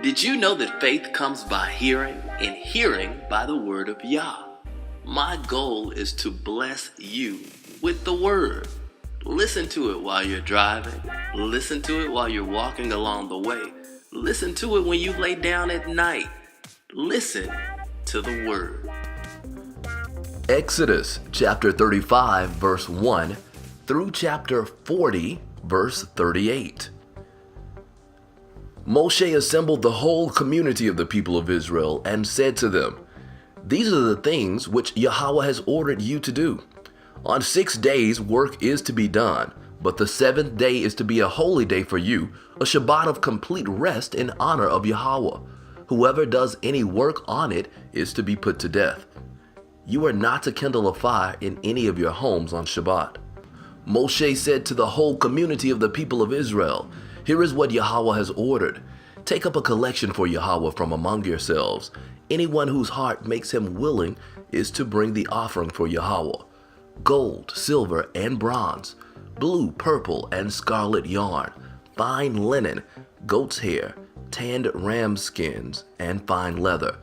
Did you know that faith comes by hearing, and hearing by the Word of Yah? My goal is to bless you with the Word. Listen to it while you're driving. Listen to it while you're walking along the way. Listen to it when you lay down at night. Listen to the Word. Exodus chapter 35 verse 1 through chapter 40 verse 38. Moshe assembled the whole community of the people of Israel and said to them, "These are the things which Yahweh has ordered you to do. On 6 days work is to be done, but the seventh day is to be a holy day for you, a Shabbat of complete rest in honor of Yahweh. Whoever does any work on it is to be put to death. You are not to kindle a fire in any of your homes on Shabbat." Moshe said to the whole community of the people of Israel, "Here is what Yahweh has ordered. Take up a collection for Yahweh from among yourselves. Anyone whose heart makes him willing is to bring the offering for Yahweh. Gold, silver, and bronze, blue, purple, and scarlet yarn, fine linen, goat's hair, tanned ram skins, and fine leather,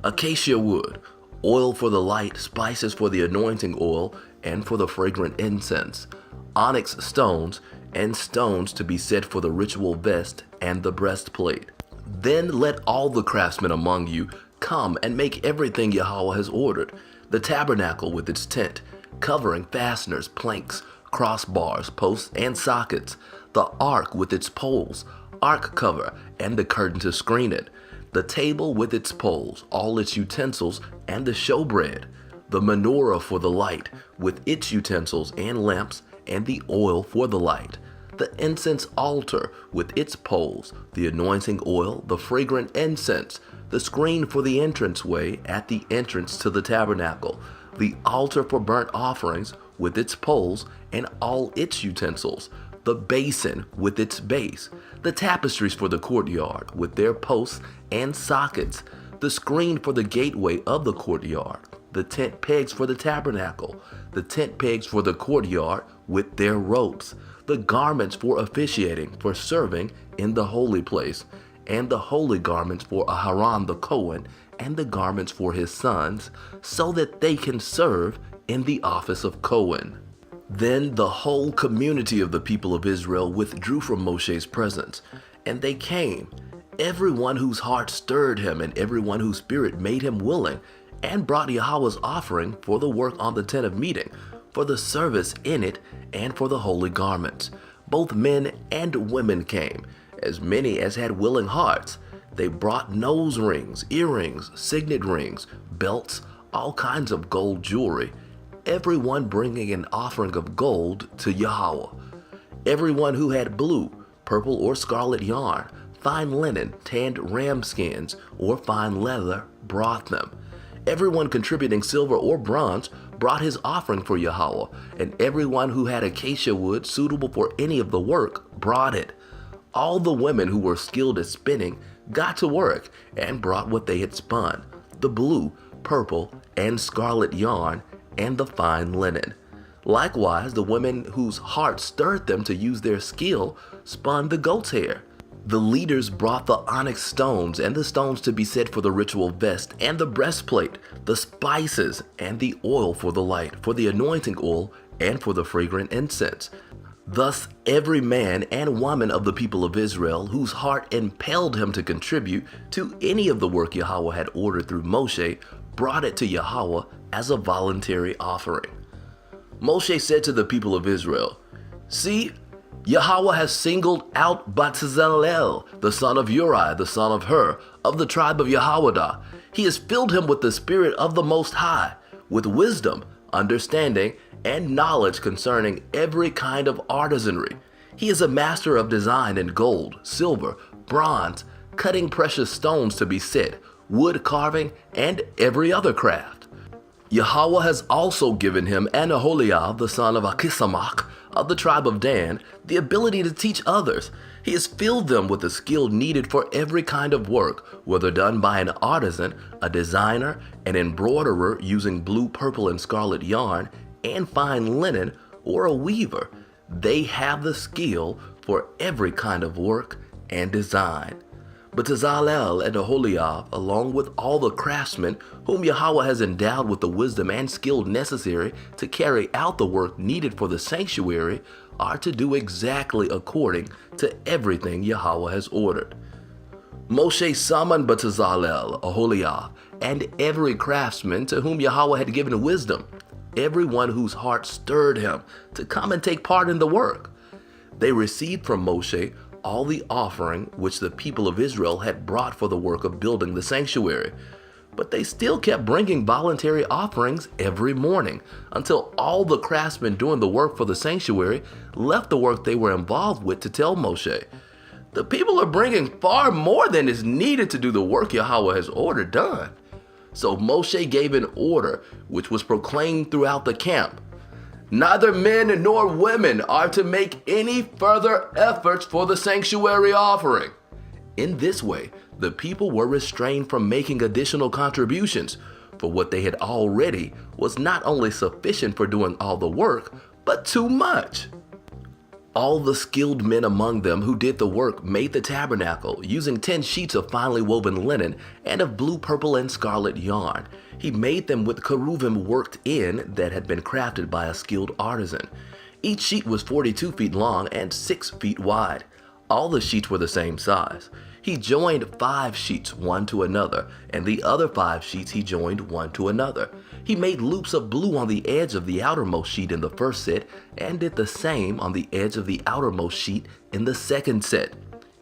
acacia wood, oil for the light, spices for the anointing oil, and for the fragrant incense, onyx stones, and stones to be set for the ritual vest and the breastplate. Then let all the craftsmen among you come and make everything Yahweh has ordered: the tabernacle with its tent, covering, fasteners, planks, crossbars, posts, and sockets, the ark with its poles, ark cover, and the curtain to screen it, the table with its poles, all its utensils, and the showbread, the menorah for the light, with its utensils and lamps, and the oil for the light, the incense altar with its poles, the anointing oil, the fragrant incense, the screen for the entranceway at the entrance to the tabernacle, the altar for burnt offerings with its poles and all its utensils, the basin with its base, the tapestries for the courtyard with their posts and sockets, the screen for the gateway of the courtyard, the tent pegs for the tabernacle, the tent pegs for the courtyard with their ropes, the garments for officiating, for serving in the holy place, and the holy garments for Aharon the Cohen, and the garments for his sons, so that they can serve in the office of Cohen. Then the whole community of the people of Israel withdrew from Moshe's presence, and they came, everyone whose heart stirred him and everyone whose spirit made him willing, and brought Yahweh's offering for the work on the tent of meeting, for the service in it, and for the holy garments. Both men and women came, as many as had willing hearts. They brought nose rings, earrings, signet rings, belts, all kinds of gold jewelry, everyone bringing an offering of gold to Yahweh. Everyone who had blue, purple, or scarlet yarn, fine linen, tanned ram skins, or fine leather brought them. Everyone contributing silver or bronze brought his offering for Yahweh, and everyone who had acacia wood suitable for any of the work brought it. All the women who were skilled at spinning got to work and brought what they had spun: the blue, purple, and scarlet yarn, and the fine linen. Likewise, the women whose hearts stirred them to use their skill spun the goat's hair. The leaders brought the onyx stones and the stones to be set for the ritual vest and the breastplate, the spices and the oil for the light, for the anointing oil, and for the fragrant incense. Thus every man and woman of the people of Israel whose heart impelled him to contribute to any of the work Yahweh had ordered through Moshe brought it to Yahweh as a voluntary offering. Moshe said to the people of Israel, "See, Yahweh has singled out Bezalel, the son of Uri, the son of Hur, of the tribe of Yehoiada. He has filled him with the Spirit of the Most High, with wisdom, understanding, and knowledge concerning every kind of artisanry. He is a master of design in gold, silver, bronze, cutting precious stones to be set, wood carving, and every other craft. Yahweh has also given him Aholiab, the son of Achisamach, of the tribe of Dan, the ability to teach others. He has filled them with the skill needed for every kind of work, whether done by an artisan, a designer, an embroiderer using blue, purple, and scarlet yarn, and fine linen, or a weaver. They have the skill for every kind of work and design. But Bezalel and Aholiab, along with all the craftsmen whom Yahweh has endowed with the wisdom and skill necessary to carry out the work needed for the sanctuary, are to do exactly according to everything Yahweh has ordered. Moshe summoned Bezalel, Aholiab, and every craftsman to whom Yahweh had given wisdom, everyone whose heart stirred him to come and take part in the work. They received from Moshe all the offering which the people of Israel had brought for the work of building the sanctuary. But they still kept bringing voluntary offerings every morning until all the craftsmen doing the work for the sanctuary left the work they were involved with to tell Moshe, "The people are bringing far more than is needed to do the work Yahweh has ordered done." So Moshe gave an order which was proclaimed throughout the camp. Neither men nor women are to make any further efforts for the sanctuary offering. In this way, the people were restrained from making additional contributions, for what they had already was not only sufficient for doing all the work, but too much. All the skilled men among them who did the work made the tabernacle using 10 sheets of finely woven linen and of blue, purple, and scarlet yarn. He made them with cherubim worked in that had been crafted by a skilled artisan. Each sheet was 42 feet long and 6 feet wide. All the sheets were the same size. He joined 5 sheets one to another, and the other 5 sheets he joined one to another. He made loops of blue on the edge of the outermost sheet in the first set, and did the same on the edge of the outermost sheet in the second set.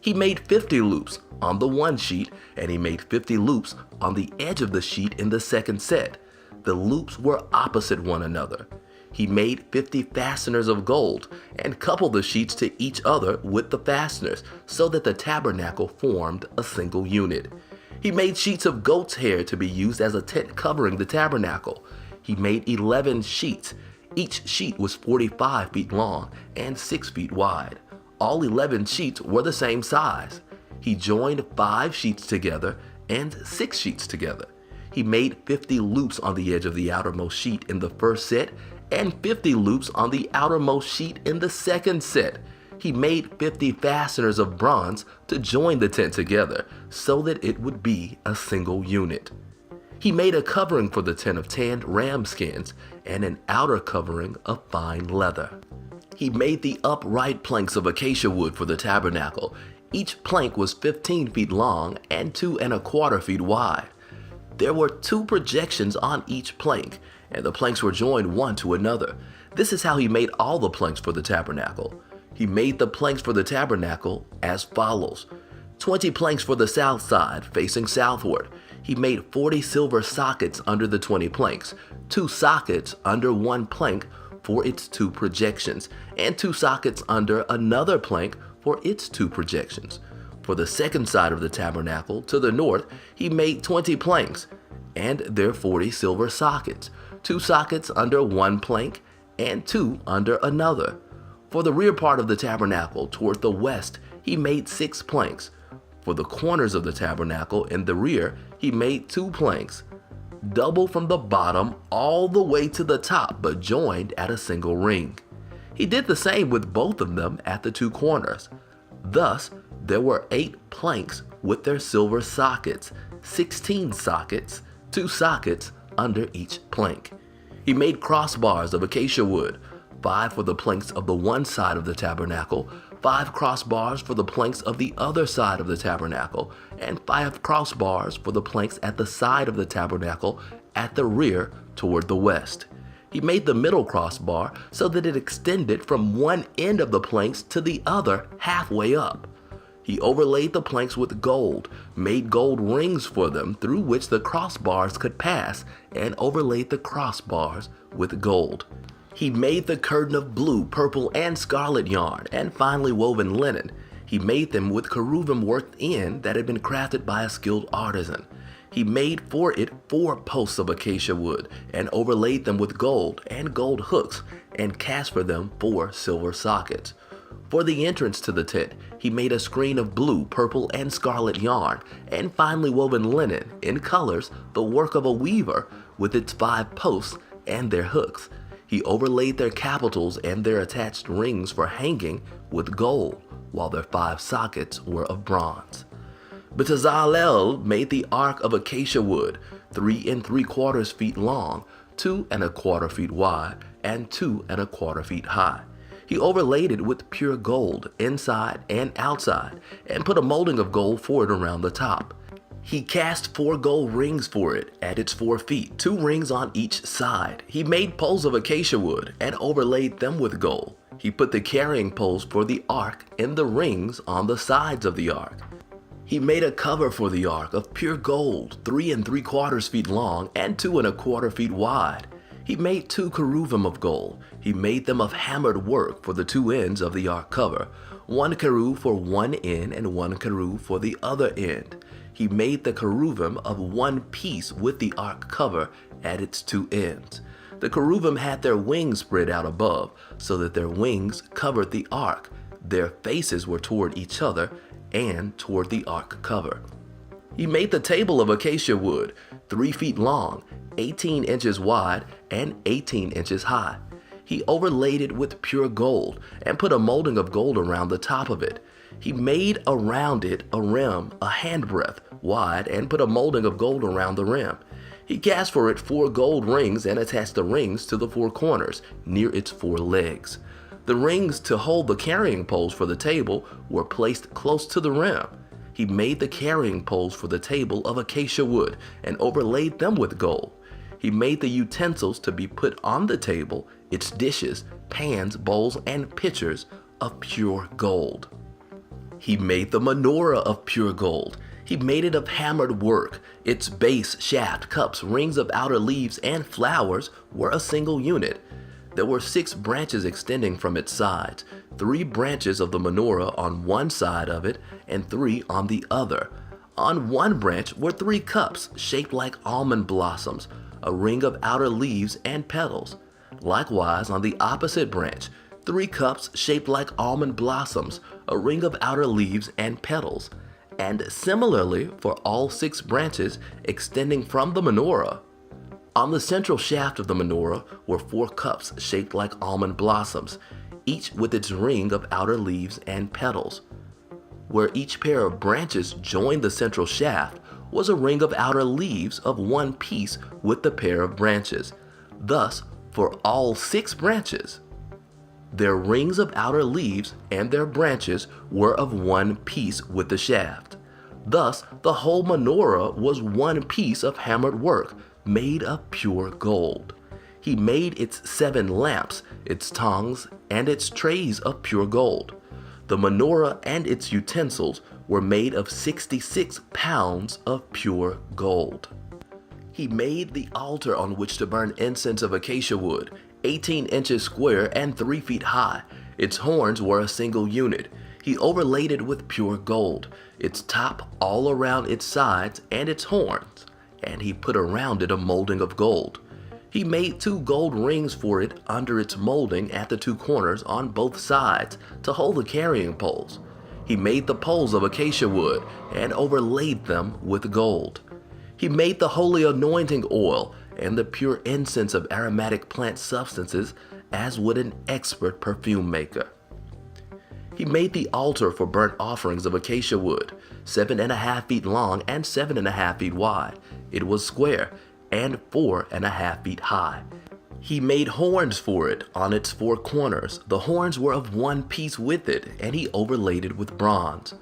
He made 50 loops on the one sheet, and he made 50 loops on the edge of the sheet in the second set. The loops were opposite one another. He made 50 fasteners of gold, and coupled the sheets to each other with the fasteners, so that the tabernacle formed a single unit. He made sheets of goat's hair to be used as a tent covering the tabernacle. He made 11 sheets. Each sheet was 45 feet long and 6 feet wide. All 11 sheets were the same size. He joined 5 sheets together and 6 sheets together. He made 50 loops on the edge of the outermost sheet in the first set, and 50 loops on the outermost sheet in the second set. He made 50 fasteners of bronze to join the tent together, so that it would be a single unit. He made a covering for the tent of tanned ram skins, and an outer covering of fine leather. He made the upright planks of acacia wood for the tabernacle. Each plank was 15 feet long and 2¼ feet wide. There were 2 projections on each plank, and the planks were joined one to another. This is how he made all the planks for the tabernacle. He made the planks for the tabernacle as follows: 20 planks for the south side facing southward. He made 40 silver sockets under the 20 planks, 2 sockets under one plank for its 2 projections, and 2 sockets under another plank for its 2 projections. For the second side of the tabernacle to the north, he made 20 planks, and their 40 silver sockets, 2 sockets under one plank and 2 under another. For the rear part of the tabernacle toward the west, he made 6 planks. For the corners of the tabernacle in the rear, he made 2 planks, double from the bottom all the way to the top, but joined at a single ring. He did the same with both of them at the 2 corners. Thus, there were 8 planks with their silver sockets, 16 sockets, 2 sockets under each plank. He made crossbars of acacia wood, 5 for the planks of the one side of the tabernacle, 5 crossbars for the planks of the other side of the tabernacle, and 5 crossbars for the planks at the side of the tabernacle at the rear toward the west. He made the middle crossbar so that it extended from one end of the planks to the other halfway up. He overlaid the planks with gold, made gold rings for them through which the crossbars could pass, and overlaid the crossbars with gold. He made the curtain of blue, purple, and scarlet yarn and finely woven linen. He made them with cherubim worked in that had been crafted by a skilled artisan. He made for it 4 posts of acacia wood and overlaid them with gold and gold hooks, and cast for them 4 silver sockets. For the entrance to the tent, he made a screen of blue, purple, and scarlet yarn and finely woven linen in colors, the work of a weaver, with its 5 posts and their hooks. He overlaid their capitals and their attached rings for hanging with gold, while their 5 sockets were of bronze. Bezalel made the ark of acacia wood, 3 3/4 feet long, 2 1/4 feet wide, and 2 1/4 feet high. He overlaid it with pure gold inside and outside, and put a molding of gold for it around the top. He cast 4 gold rings for it at its 4 feet, 2 rings on each side. He made poles of acacia wood and overlaid them with gold. He put the carrying poles for the ark in the rings on the sides of the ark. He made a cover for the ark of pure gold, 3 3/4 feet long and 2 1/4 feet wide. He made 2 cherubim of gold. He made them of hammered work for the 2 ends of the ark cover, 1 cherub for one end and 1 cherub for the other end. He made the cherubim of one piece with the ark cover at its 2 ends. The cherubim had their wings spread out above, so that their wings covered the ark. Their faces were toward each other and toward the ark cover. He made the table of acacia wood, 3 feet long, 18 inches wide, and 18 inches high. He overlaid it with pure gold and put a molding of gold around the top of it. He made around it a rim a handbreadth wide and put a molding of gold around the rim. He cast for it 4 gold rings and attached the rings to the 4 corners near its 4 legs. The rings to hold the carrying poles for the table were placed close to the rim. He made the carrying poles for the table of acacia wood and overlaid them with gold. He made the utensils to be put on the table, its dishes, pans, bowls, and pitchers of pure gold. He made the menorah of pure gold. He made it of hammered work. Its base, shaft, cups, rings of outer leaves, and flowers were a single unit. There were 6 branches extending from its sides, 3 branches of the menorah on one side of it and 3 on the other. On one branch were 3 cups shaped like almond blossoms, a ring of outer leaves and petals. Likewise, on the opposite branch, 3 cups shaped like almond blossoms, a ring of outer leaves and petals. And similarly for all 6 branches extending from the menorah. On the central shaft of the menorah were 4 cups shaped like almond blossoms, each with its ring of outer leaves and petals. Where each pair of branches joined the central shaft was a ring of outer leaves of one piece with the pair of branches. Thus, for all 6 branches, their rings of outer leaves and their branches were of one piece with the shaft. Thus, the whole menorah was one piece of hammered work, made of pure gold. He made its 7 lamps, its tongues, and its trays of pure gold. The menorah and its utensils were made of 66 pounds of pure gold. He made the altar on which to burn incense of acacia wood, 18 inches square and 3 feet high. Its horns were a single unit. He overlaid it with pure gold, its top all around its sides and its horns, and he put around it a molding of gold. He made 2 gold rings for it under its molding at the 2 corners on both sides to hold the carrying poles. He made the poles of acacia wood and overlaid them with gold. He made the holy anointing oil and the pure incense of aromatic plant substances as would an expert perfume maker. He made the altar for burnt offerings of acacia wood, 7.5 feet long and 7.5 feet wide. It was square and 4.5 feet high. He made horns for it on its 4 corners. The horns were of one piece with it, and he overlaid it with bronze.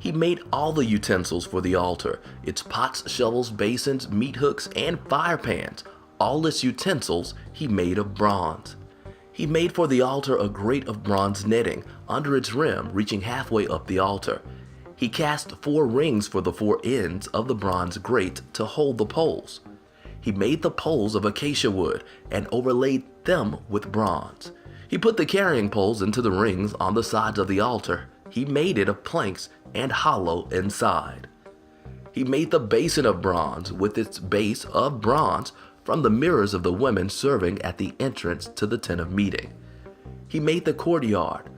He made all the utensils for the altar, its pots, shovels, basins, meat hooks, and fire pans. All its utensils he made of bronze. He made for the altar a grate of bronze netting under its rim, reaching halfway up the altar. He cast 4 rings for the 4 ends of the bronze grate to hold the poles. He made the poles of acacia wood and overlaid them with bronze. He put the carrying poles into the rings on the sides of the altar. He made it of planks and hollow inside. He made the basin of bronze with its base of bronze from the mirrors of the women serving at the entrance to the tent of meeting. He made the courtyard.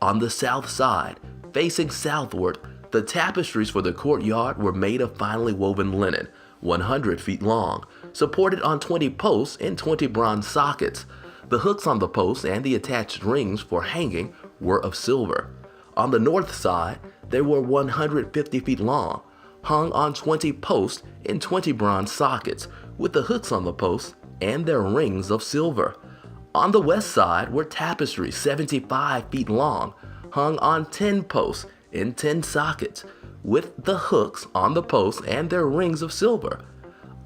On the south side, facing southward, the tapestries for the courtyard were made of finely woven linen, 100 feet long, supported on 20 posts and 20 bronze sockets. The hooks on the posts and the attached rings for hanging were of silver. On the north side, they were 150 feet long. hung on 20 posts in 20 bronze sockets, with the hooks on the posts and their rings of silver. On the west side were tapestries 75 feet long, hung on 10 posts in 10 sockets, with the hooks on the posts and their rings of silver.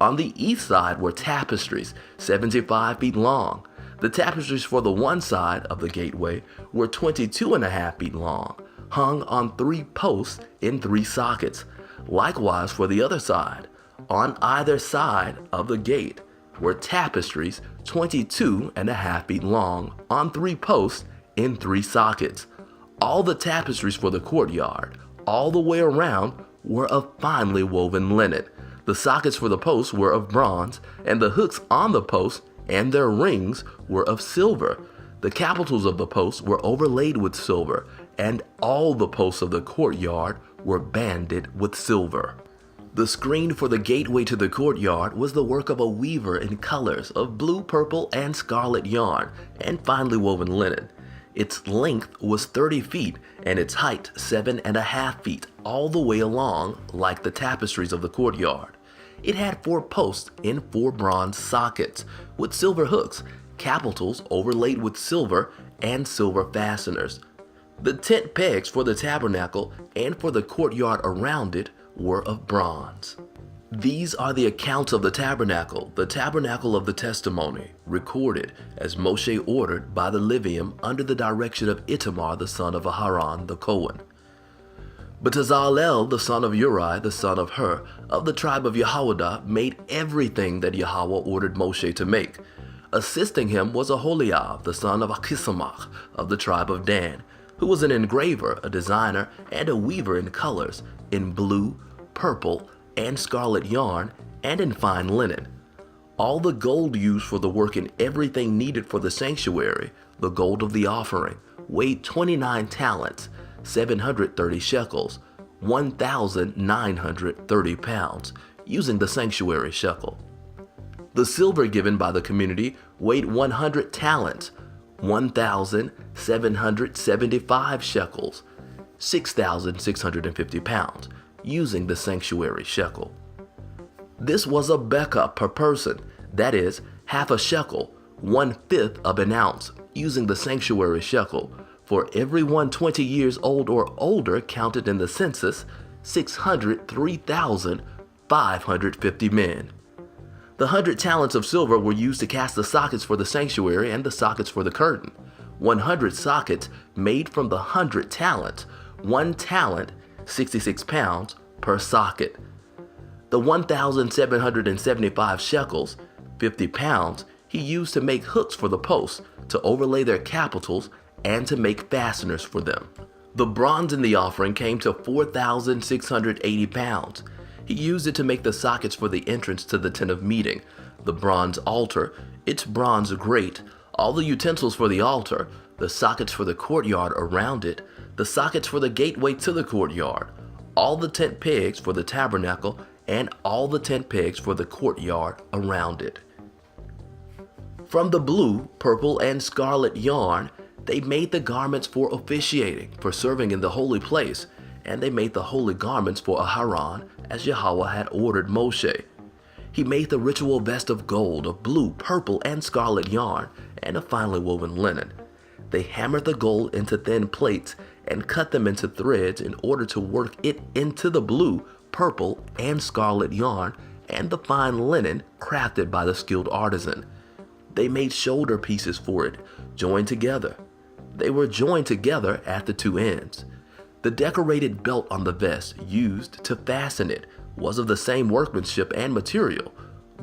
On the east side were tapestries 75 feet long. The tapestries for the one side of the gateway were 22.5 feet long, hung on 3 posts in 3 sockets. Likewise for the other side, on either side of the gate, were tapestries 22.5 feet long on 3 posts in 3 sockets. All the tapestries for the courtyard, all the way around, were of finely woven linen. The sockets for the posts were of bronze, and the hooks on the posts and their rings were of silver. The capitals of the posts were overlaid with silver, and all the posts of the courtyard were banded with silver. The screen for the gateway to the courtyard was the work of a weaver in colors of blue, purple, and scarlet yarn and finely woven linen. Its length was 30 feet and its height 7.5 feet, all the way along like the tapestries of the courtyard. It had 4 posts in 4 bronze sockets with silver hooks, capitals overlaid with silver, and silver fasteners. The tent pegs for the tabernacle and for the courtyard around it were of bronze. These are the accounts of the tabernacle of the testimony, recorded as Moshe ordered by the Levium under the direction of Itamar the son of Aharon the Cohen. But Bezalel the son of Uri the son of Hur of the tribe of Yehoiada made everything that Yahweh ordered Moshe to make. Assisting him was Aholiab the son of Achisamach of the tribe of Dan, who was an engraver, a designer, and a weaver in colors, in blue, purple, and scarlet yarn, and in fine linen. All the gold used for the work and everything needed for the sanctuary, the gold of the offering, weighed 29 talents, 730 shekels, 1,930 pounds, using the sanctuary shekel. The silver given by the community weighed 100 talents, 1,775 shekels, 6,650 pounds, using the sanctuary shekel. This was a bekah per person, that is, half a shekel, 1/5 of an ounce, using the sanctuary shekel. For everyone 20 years old or older counted in the census, 603,550 men. The 100 talents of silver were used to cast the sockets for the sanctuary and the sockets for the curtain. 100 sockets made from the 100 talents, 1 talent, 66 pounds per socket. The 1,775 shekels, 50 pounds, he used to make hooks for the posts, to overlay their capitals, and to make fasteners for them. The bronze in the offering came to 4,680 pounds. He used it to make the sockets for the entrance to the tent of meeting, the bronze altar, its bronze grate, all the utensils for the altar, the sockets for the courtyard around it, the sockets for the gateway to the courtyard, all the tent pegs for the tabernacle, and all the tent pegs for the courtyard around it. From the blue, purple, and scarlet yarn, they made the garments for officiating, for serving in the holy place, and they made the holy garments for Aharon, as Yahweh had ordered Moshe. He made the ritual vest of gold, of blue, purple, and scarlet yarn, and of finely woven linen. They hammered the gold into thin plates and cut them into threads in order to work it into the blue, purple, and scarlet yarn and the fine linen crafted by the skilled artisan. They made shoulder pieces for it, joined together. They were joined together at the 2 ends. The decorated belt on the vest used to fasten it was of the same workmanship and material,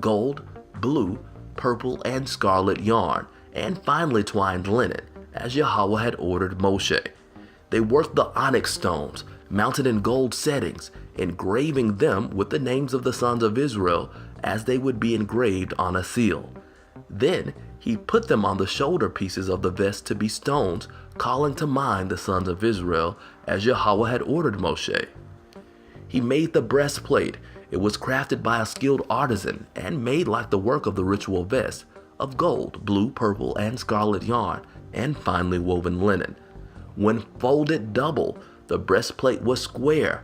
gold, blue, purple, and scarlet yarn, and finely twined linen, as Yahweh had ordered Moshe. They worked the onyx stones, mounted in gold settings, engraving them with the names of the sons of Israel as they would be engraved on a seal. Then he put them on the shoulder pieces of the vest to be stones, calling to mind the sons of Israel as Yahweh had ordered Moshe. He made the breastplate. It was crafted by a skilled artisan and made like the work of the ritual vest, of gold, blue, purple, and scarlet yarn, and finely woven linen. When folded double, the breastplate was square.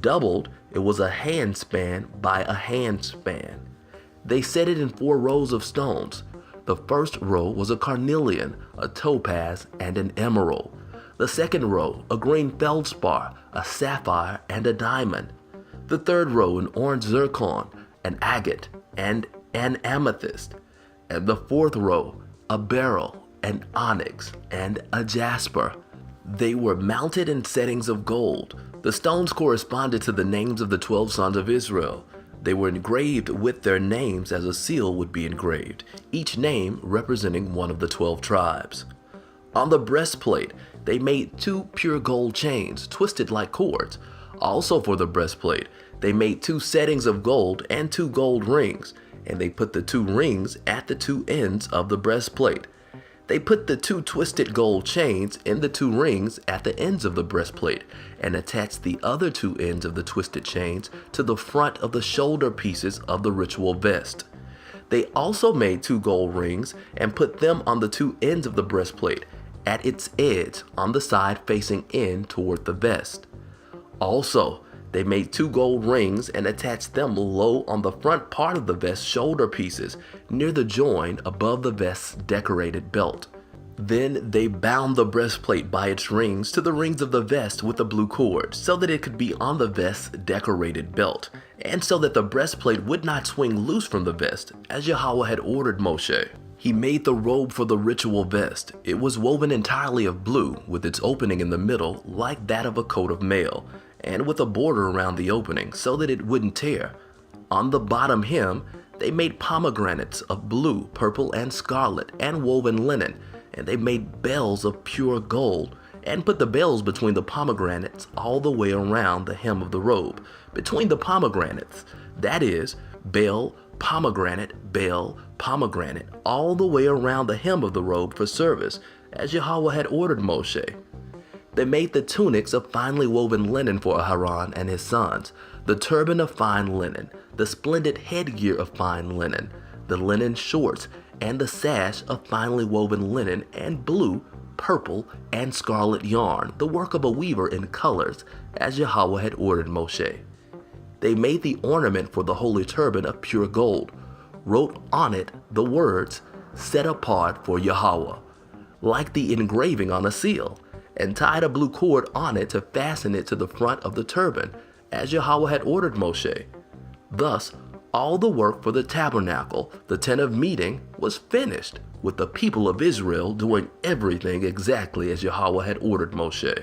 Doubled, It was a handspan by a handspan. They set it in 4 rows of stones. The first row was a carnelian, a topaz, and an emerald. The second row, a green feldspar, a sapphire, and a diamond. The third row, an orange zircon, an agate, and an amethyst. And the fourth row, a beryl, an onyx, and a jasper. They were mounted in settings of gold. The stones corresponded to the names of the 12 sons of Israel. They were engraved with their names as a seal would be engraved, each name representing one of the 12 tribes. On the breastplate, they made 2 pure gold chains twisted like cords. Also for the breastplate, they made 2 settings of gold and 2 gold rings, and they put the 2 rings at the 2 ends of the breastplate. They put the 2 twisted gold chains in the 2 rings at the ends of the breastplate and attached the other 2 ends of the twisted chains to the front of the shoulder pieces of the ritual vest. They also made 2 gold rings and put them on the 2 ends of the breastplate at its edge on the side facing in toward the vest. Also, they made 2 gold rings and attached them low on the front part of the vest's shoulder pieces, near the join above the vest's decorated belt. Then they bound the breastplate by its rings to the rings of the vest with a blue cord, so that it could be on the vest's decorated belt, and so that the breastplate would not swing loose from the vest, as Yahweh had ordered Moshe. He made the robe for the ritual vest. It was woven entirely of blue, with its opening in the middle like that of a coat of mail, and with a border around the opening so that it wouldn't tear. On the bottom hem, they made pomegranates of blue, purple, and scarlet, and woven linen, and they made bells of pure gold, and put the bells between the pomegranates all the way around the hem of the robe, between the pomegranates, that is, bell, pomegranate, all the way around the hem of the robe for service, as Yahweh had ordered Moshe. They made the tunics of finely woven linen for Aharon and his sons, the turban of fine linen, the splendid headgear of fine linen, the linen shorts, and the sash of finely woven linen and blue, purple, and scarlet yarn, the work of a weaver in colors, as Yahweh had ordered Moshe. They made the ornament for the holy turban of pure gold, wrote on it the words, "Set apart for Yahweh," like the engraving on a seal, and tied a blue cord on it to fasten it to the front of the turban, as Yahweh had ordered Moshe. Thus, all the work for the tabernacle, the tent of meeting, was finished, with the people of Israel doing everything exactly as Yahweh had ordered Moshe.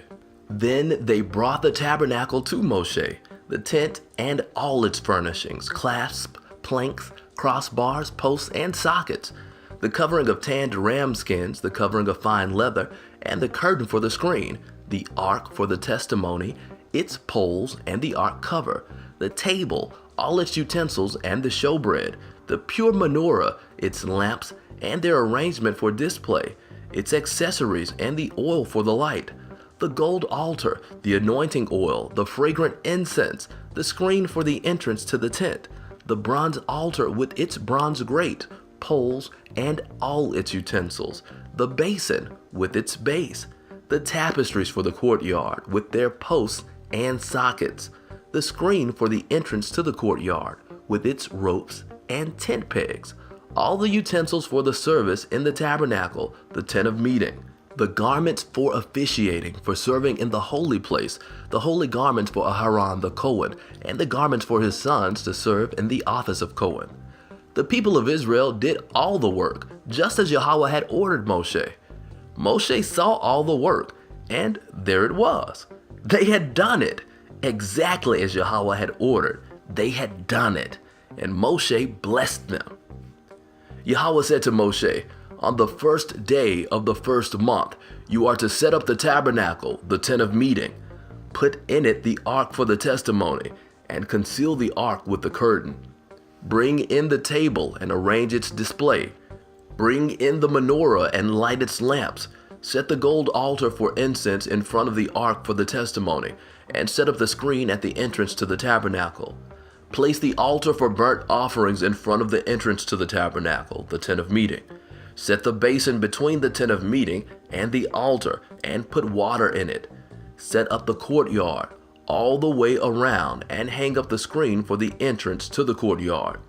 Then they brought the tabernacle to Moshe, the tent and all its furnishings, clasps, planks, crossbars, posts, and sockets, the covering of tanned ram skins, the covering of fine leather, and the curtain for the screen, the ark for the testimony, its poles and the ark cover, the table, all its utensils and the showbread, the pure menorah, its lamps and their arrangement for display, its accessories and the oil for the light, the gold altar, the anointing oil, the fragrant incense, the screen for the entrance to the tent, the bronze altar with its bronze grate, poles, and all its utensils, the basin with its base, the tapestries for the courtyard with their posts and sockets, the screen for the entrance to the courtyard with its ropes and tent pegs, all the utensils for the service in the tabernacle, the tent of meeting, the garments for officiating, for serving in the holy place, the holy garments for Aharon the Cohen, and the garments for his sons to serve in the office of Cohen. The people of Israel did all the work, just as Yahweh had ordered Moshe. Moshe saw all the work, and there it was. They had done it, exactly as Yahweh had ordered. They had done it, and Moshe blessed them. Yahweh said to Moshe, "On the first day of the first month, you are to set up the tabernacle, the tent of meeting. Put in it the ark for the testimony, and conceal the ark with the curtain. Bring in the table and arrange its display. Bring in the menorah and light its lamps. Set the gold altar for incense in front of the ark for the testimony, and set up the screen at the entrance to the tabernacle. Place the altar for burnt offerings in front of the entrance to the tabernacle, the tent of meeting. Set the basin between the tent of meeting and the altar, and put water in it. Set up the courtyard, all the way around and hang up the screen for the entrance to the courtyard.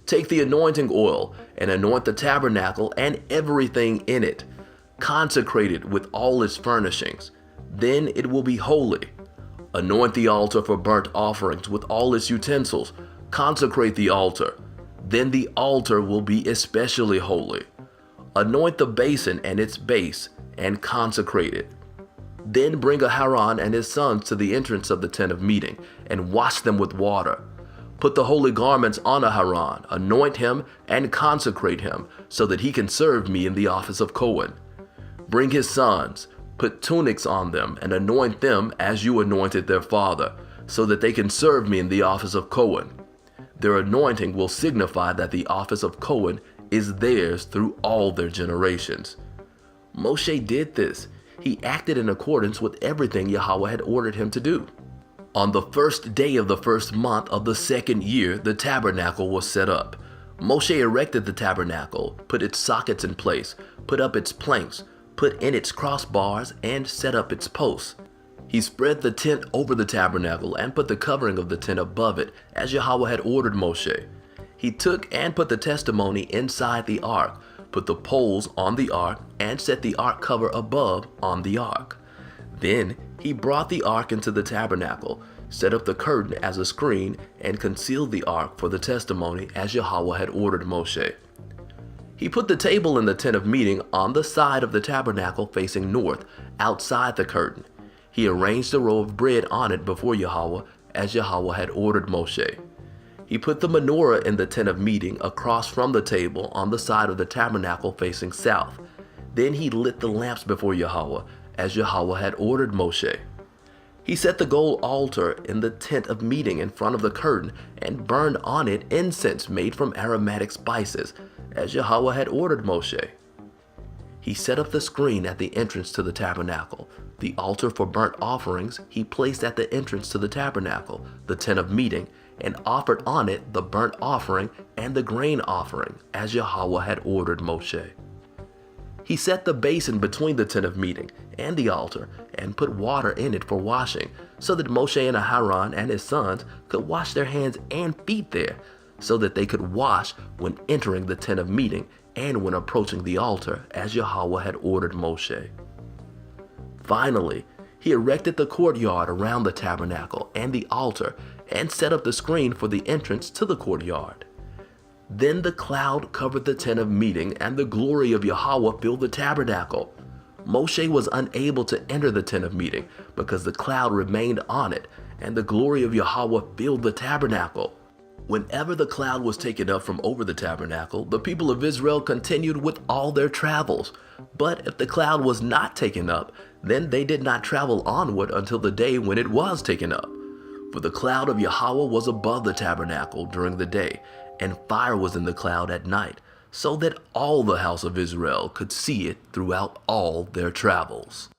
Take the anointing oil and anoint the tabernacle and everything in it. Consecrate it with all its furnishings. Then it will be holy. Anoint the altar for burnt offerings with all its utensils. Consecrate the altar. Then the altar will be especially holy. Anoint the basin and its base and consecrate it. Then bring Aharon and his sons to the entrance of the tent of meeting and wash them with water. Put the holy garments on Aharon, anoint him and consecrate him so that he can serve me in the office of Cohen. Bring his sons, put tunics on them and anoint them as you anointed their father, so that they can serve me in the office of Cohen. Their anointing will signify that the office of Cohen is theirs through all their generations. Moshe did this. He acted in accordance with everything Yahweh had ordered him to do. On the first day of the first month of the second year, the tabernacle was set up. Moshe erected the tabernacle, put its sockets in place, put up its planks, put in its crossbars, and set up its posts. He spread the tent over the tabernacle and put the covering of the tent above it, as Yahweh had ordered Moshe. He took and put the testimony inside the ark, put the poles on the ark, and set the ark cover above on the ark. Then he brought the ark into the tabernacle, set up the curtain as a screen, and concealed the ark for the testimony as Yahweh had ordered Moshe. He put the table in the tent of meeting on the side of the tabernacle facing north, outside the curtain. He arranged a roll of bread on it before Yahweh as Yahweh had ordered Moshe. He put the menorah in the tent of meeting across from the table on the side of the tabernacle facing south. Then he lit the lamps before Yahweh as Yahweh had ordered Moshe. He set the gold altar in the tent of meeting in front of the curtain and burned on it incense made from aromatic spices, as Yahweh had ordered Moshe. He set up the screen at the entrance to the tabernacle. The altar for burnt offerings he placed at the entrance to the tabernacle, the tent of meeting, and offered on it the burnt offering and the grain offering, as Yahweh had ordered Moshe. He set the basin between the tent of meeting and the altar and put water in it for washing, so that Moshe and Aharon and his sons could wash their hands and feet there, so that they could wash when entering the tent of meeting and when approaching the altar, as Yahweh had ordered Moshe. Finally, he erected the courtyard around the tabernacle and the altar and set up the screen for the entrance to the courtyard. Then the cloud covered the tent of meeting, and the glory of Yahweh filled the tabernacle. Moshe was unable to enter the tent of meeting because the cloud remained on it, and the glory of Yahweh filled the tabernacle. Whenever the cloud was taken up from over the tabernacle, the people of Israel continued with all their travels. But if the cloud was not taken up, then they did not travel onward until the day when it was taken up. For the cloud of Yahweh was above the tabernacle during the day, and fire was in the cloud at night, so that all the house of Israel could see it throughout all their travels.